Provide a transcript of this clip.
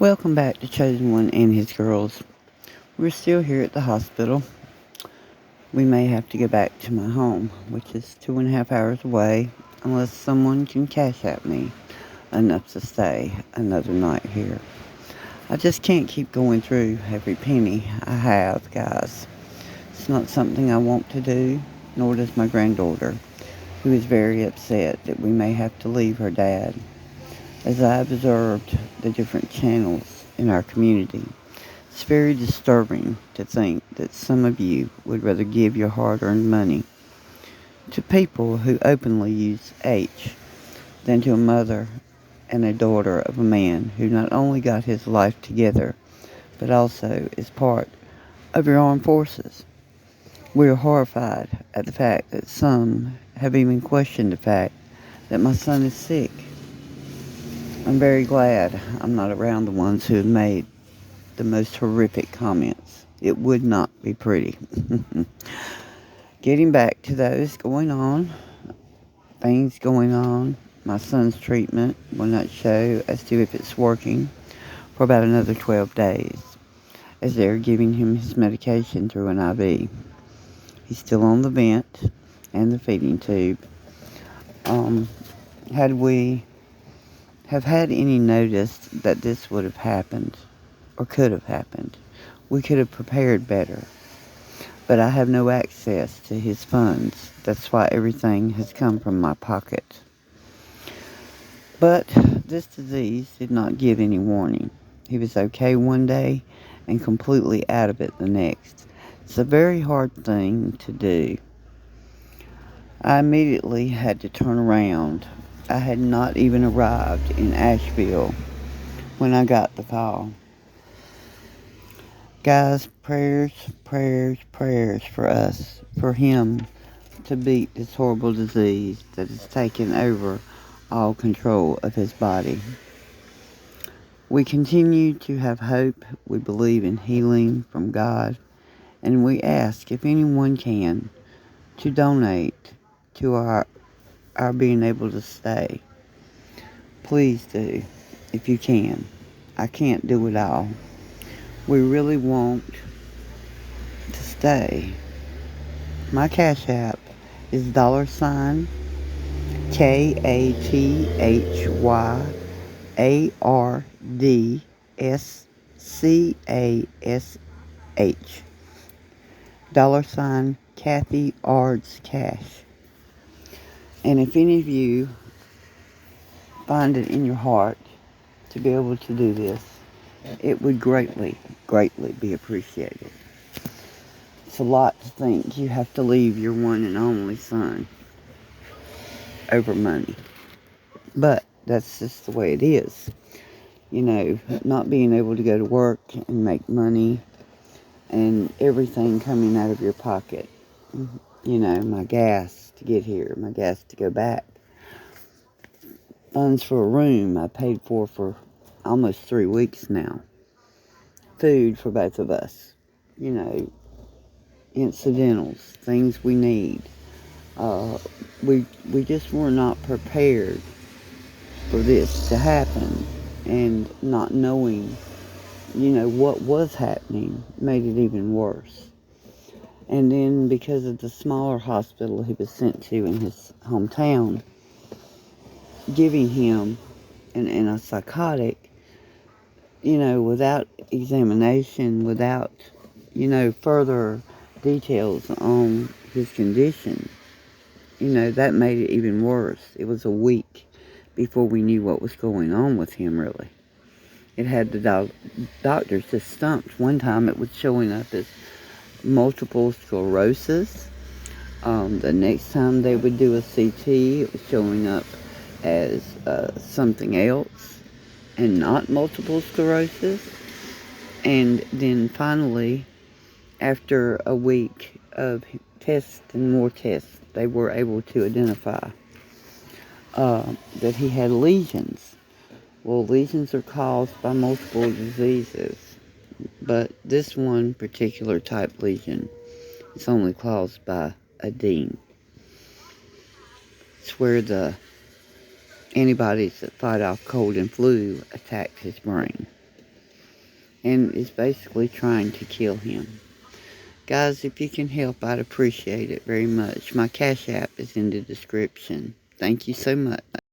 Welcome back to Chosen One and his girls. We're still here at the hospital. We may have to go back to my home, which is 2.5 hours away, unless someone can cash at me enough to stay another night here. I just can't keep going through every penny I have, guys. It's not something I want to do, nor does my granddaughter, who is very upset that we may have to leave her dad. As I observed the different channels in our community, it's very disturbing to think that some of you would rather give your hard-earned money to people who openly use H than to a mother and a daughter of a man who not only got his life together, but also is part of your armed forces. We are horrified at the fact that some have even questioned the fact that my son is sick. I'm very glad I'm not around the ones who have made the most horrific comments. It would not be pretty. Getting back to things going on, my son's treatment will not show as to if it's working for about another 12 days, as they're giving him his medication through an IV. He's still on the vent and the feeding tube. Had we have had any notice that this would have happened, or could have happened, we could have prepared better. But I have no access to his funds. That's why everything has come from my pocket. But this disease did not give any warning. He was okay one day and completely out of it the next. It's a very hard thing to do. I immediately had to turn around. I had not even arrived in Asheville when I got the call. Guys, prayers, prayers, prayers for us, for him to beat this horrible disease that has taken over all control of his body. We continue to have hope. We believe in healing from God, and we ask if anyone can to donate to our being able to stay. Please do, if you can. I can't do it all. We really want to stay. My Cash App is $KATHYARDSCASH. $Kathyardscash. And if any of you find it in your heart to be able to do this, it would greatly, greatly be appreciated. It's a lot to think you have to leave your one and only son over money. But that's just the way it is. You know, not being able to go to work and make money and everything coming out of your pocket. You know, my gas to get here, my gas to go back. Funds for a room I paid for almost 3 weeks now. Food for both of us. You know, incidentals, things we need. We just were not prepared for this to happen, and not knowing, you know, what was happening made it even worse. And then because of the smaller hospital he was sent to in his hometown, giving him and a psychotic, you know, without examination, without, you know, further details on his condition, you know, that made it even worse. It was a week before we knew what was going on with him, really. It had the doctors just stumped. One time it was showing up as multiple sclerosis. The next time they would do a CT, it was showing up as something else and not multiple sclerosis. And then finally, after a week of tests and more tests, they were able to identify that he had lesions. Well, lesions are caused by multiple diseases, but this one particular type lesion is only caused by addict. It's where the antibodies that fight off cold and flu attack his brain. and is basically trying to kill him. Guys, if you can help, I'd appreciate it very much. My Cash App is in the description. Thank you so much.